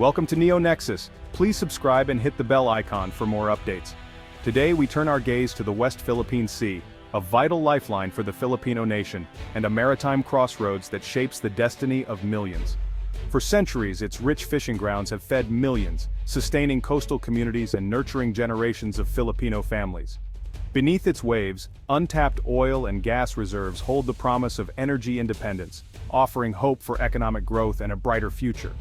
Welcome to NeoNexus. Please subscribe and hit the bell icon for more updates. Today we turn our gaze to the West Philippine Sea, a vital lifeline for the Filipino nation, and a maritime crossroads that shapes the destiny of millions. For centuries, its rich fishing grounds have fed millions, sustaining coastal communities and nurturing generations of Filipino families. Beneath its waves, untapped oil and gas reserves hold the promise of energy independence, offering hope for economic growth and a brighter future.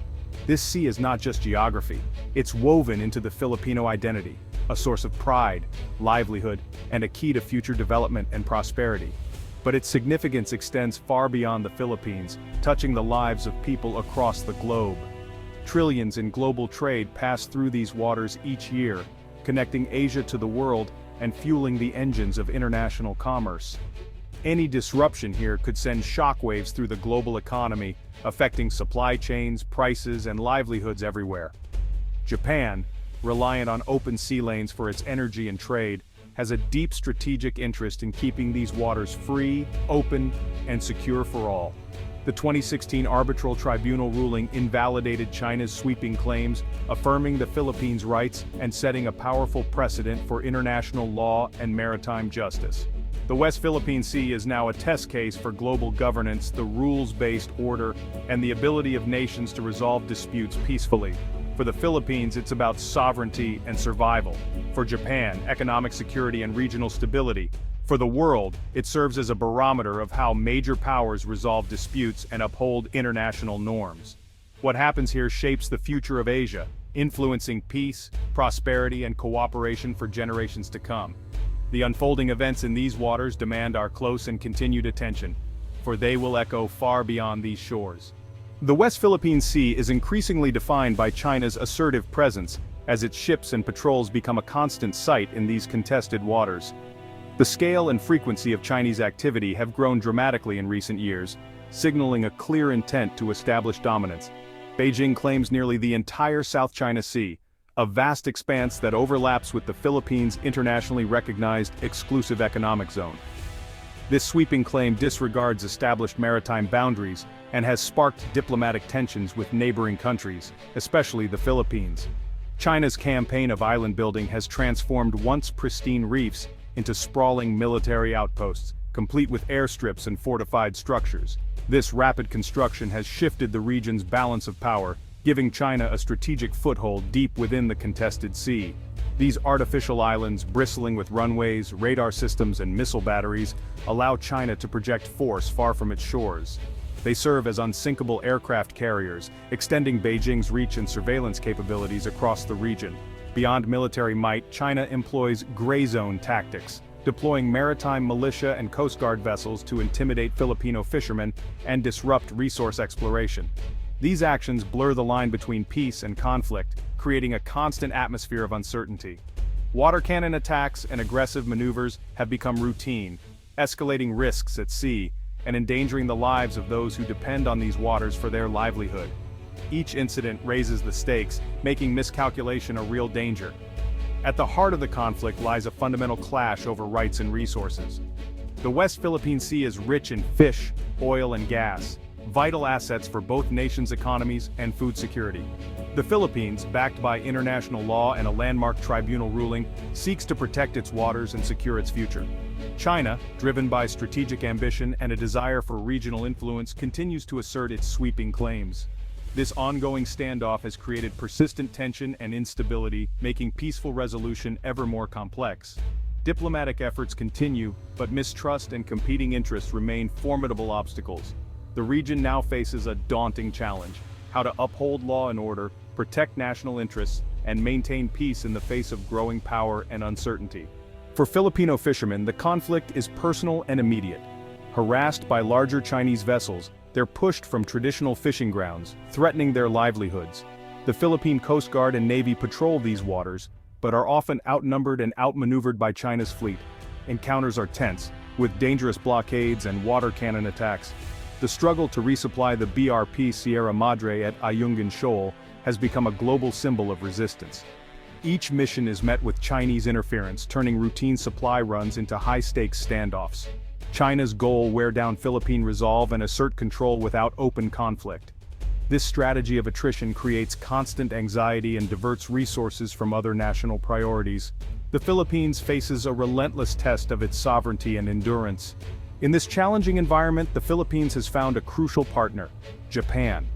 This sea is not just geography, it's woven into the Filipino identity, a source of pride, livelihood, and a key to future development and prosperity. But its significance extends far beyond the Philippines, touching the lives of people across the globe. Trillions in global trade pass through these waters each year, connecting Asia to the world and fueling the engines of international commerce. Any disruption here could send shockwaves through the global economy, affecting supply chains, prices, and livelihoods everywhere. Japan, reliant on open sea lanes for its energy and trade, has a deep strategic interest in keeping these waters free, open, and secure for all. The 2016 Arbitral Tribunal ruling invalidated China's sweeping claims, affirming the Philippines' rights and setting a powerful precedent for international law and maritime justice. The West Philippine Sea is now a test case for global governance, the rules-based order, and the ability of nations to resolve disputes peacefully. For the Philippines, it's about sovereignty and survival. For Japan, economic security and regional stability. For the world, it serves as a barometer of how major powers resolve disputes and uphold international norms. What happens here shapes the future of Asia, influencing peace, prosperity, and cooperation for generations to come. The unfolding events in these waters demand our close and continued attention, for they will echo far beyond these shores. The West Philippine Sea is increasingly defined by China's assertive presence, as its ships and patrols become a constant sight in these contested waters. The scale and frequency of Chinese activity have grown dramatically in recent years, signaling a clear intent to establish dominance. Beijing claims nearly the entire South China Sea, a vast expanse that overlaps with the Philippines' internationally recognized exclusive economic zone. This sweeping claim disregards established maritime boundaries and has sparked diplomatic tensions with neighboring countries, especially the Philippines. China's campaign of island building has transformed once pristine reefs into sprawling military outposts, complete with airstrips and fortified structures. This rapid construction has shifted the region's balance of power, giving China a strategic foothold deep within the contested sea. These artificial islands, bristling with runways, radar systems, and missile batteries, allow China to project force far from its shores. They serve as unsinkable aircraft carriers, extending Beijing's reach and surveillance capabilities across the region. Beyond military might, China employs gray zone tactics, deploying maritime militia and Coast Guard vessels to intimidate Filipino fishermen and disrupt resource exploration. These actions blur the line between peace and conflict, creating a constant atmosphere of uncertainty. Water cannon attacks and aggressive maneuvers have become routine, escalating risks at sea and endangering the lives of those who depend on these waters for their livelihood. Each incident raises the stakes, making miscalculation a real danger. At the heart of the conflict lies a fundamental clash over rights and resources. The West Philippine Sea is rich in fish, oil, and gas, vital assets for both nations' economies and food security. The Philippines, backed by international law and a landmark tribunal ruling, seeks to protect its waters and secure its future. China, driven by strategic ambition and a desire for regional influence, continues to assert its sweeping claims. This ongoing standoff has created persistent tension and instability, making peaceful resolution ever more complex. Diplomatic efforts continue, but mistrust and competing interests remain formidable obstacles. The region now faces a daunting challenge: how to uphold law and order, protect national interests, and maintain peace in the face of growing power and uncertainty. For Filipino fishermen, the conflict is personal and immediate. Harassed by larger Chinese vessels, they're pushed from traditional fishing grounds, threatening their livelihoods. The Philippine Coast Guard and Navy patrol these waters, but are often outnumbered and outmaneuvered by China's fleet. Encounters are tense, with dangerous blockades and water cannon attacks. The struggle to resupply the BRP Sierra Madre at Ayungin Shoal has become a global symbol of resistance. Each mission is met with Chinese interference, turning routine supply runs into high-stakes standoffs. China's goal: wear down Philippine resolve and assert control without open conflict. This strategy of attrition creates constant anxiety and diverts resources from other national priorities. The Philippines faces a relentless test of its sovereignty and endurance. In this challenging environment, the Philippines has found a crucial partner: Japan.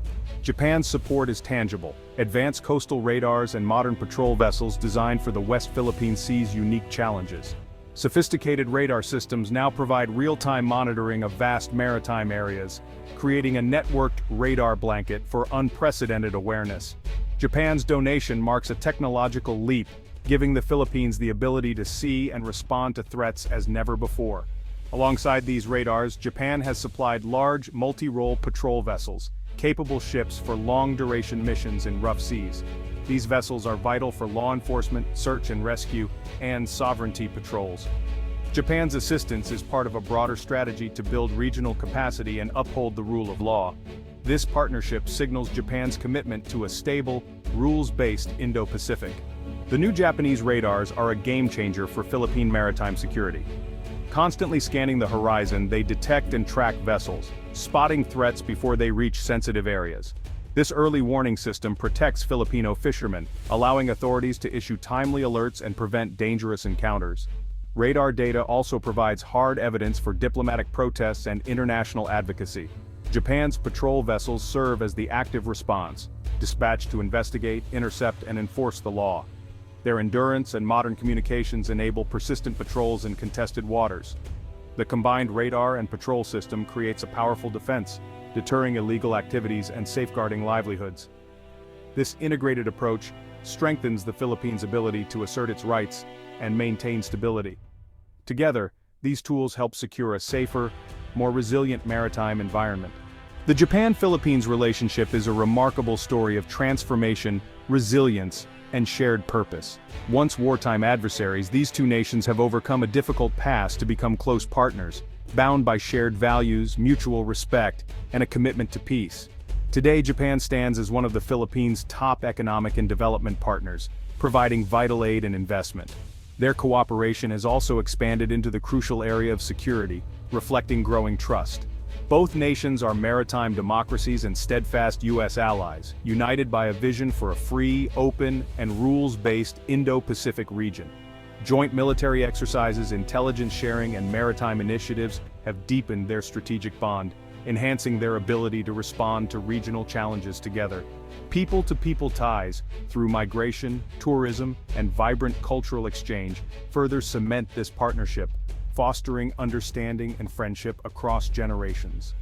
Japan's support is tangible: advanced coastal radars and modern patrol vessels designed for the West Philippine Sea's unique challenges. Sophisticated radar systems now provide real-time monitoring of vast maritime areas, creating a networked radar blanket for unprecedented awareness. Japan's donation marks a technological leap, giving the Philippines the ability to see and respond to threats as never before. Alongside these radars, Japan has supplied large, multi-role patrol vessels, capable ships for long-duration missions in rough seas. These vessels are vital for law enforcement, search and rescue, and sovereignty patrols. Japan's assistance is part of a broader strategy to build regional capacity and uphold the rule of law. This partnership signals Japan's commitment to a stable, rules-based Indo-Pacific. The new Japanese radars are a game-changer for Philippine maritime security. Constantly scanning the horizon, they detect and track vessels, spotting threats before they reach sensitive areas. This early warning system protects Filipino fishermen, allowing authorities to issue timely alerts and prevent dangerous encounters. Radar data also provides hard evidence for diplomatic protests and international advocacy. Japan's patrol vessels serve as the active response, dispatched to investigate, intercept, and enforce the law. Their endurance and modern communications enable persistent patrols in contested waters. The combined radar and patrol system creates a powerful defense, deterring illegal activities and safeguarding livelihoods. This integrated approach strengthens the Philippines' ability to assert its rights and maintain stability. Together, these tools help secure a safer, more resilient maritime environment. The Japan-Philippines relationship is a remarkable story of transformation, resilience, and shared purpose. Once wartime adversaries, these two nations have overcome a difficult past to become close partners, bound by shared values, mutual respect, and a commitment to peace. Today, Japan stands as one of the Philippines' top economic and development partners, providing vital aid and investment. Their cooperation has also expanded into the crucial area of security, reflecting growing trust. Both nations are maritime democracies and steadfast U.S. allies, united by a vision for a free, open, and rules-based Indo-Pacific region. Joint military exercises, intelligence sharing, and maritime initiatives have deepened their strategic bond, enhancing their ability to respond to regional challenges together. People-to-people ties, through migration, tourism, and vibrant cultural exchange, further cement this partnership, fostering understanding and friendship across generations.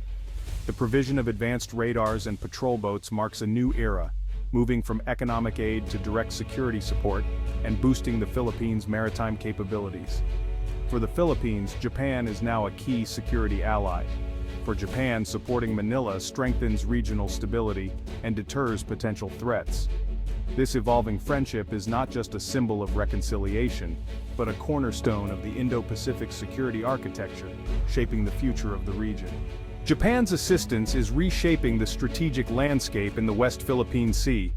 The provision of advanced radars and patrol boats marks a new era, moving from economic aid to direct security support and boosting the Philippines' maritime capabilities. For the Philippines, Japan is now a key security ally. For Japan, supporting Manila strengthens regional stability and deters potential threats. This evolving friendship is not just a symbol of reconciliation, but a cornerstone of the Indo-Pacific security architecture, shaping the future of the region. Japan's assistance is reshaping the strategic landscape in the West Philippine Sea.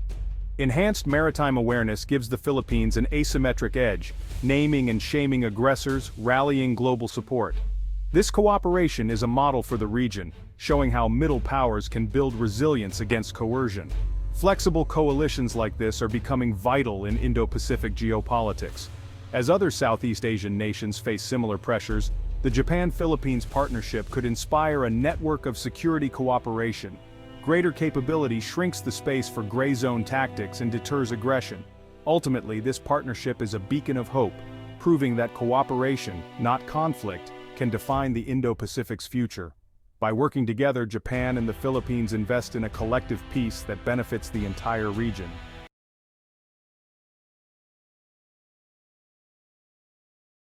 Enhanced maritime awareness gives the Philippines an asymmetric edge, naming and shaming aggressors, rallying global support. This cooperation is a model for the region, showing how middle powers can build resilience against coercion. Flexible coalitions like this are becoming vital in Indo-Pacific geopolitics. As other Southeast Asian nations face similar pressures, the Japan-Philippines partnership could inspire a network of security cooperation. Greater capability shrinks the space for gray zone tactics and deters aggression. Ultimately, this partnership is a beacon of hope, proving that cooperation, not conflict, can define the Indo-Pacific's future. By working together, Japan and the Philippines invest in a collective peace that benefits the entire region.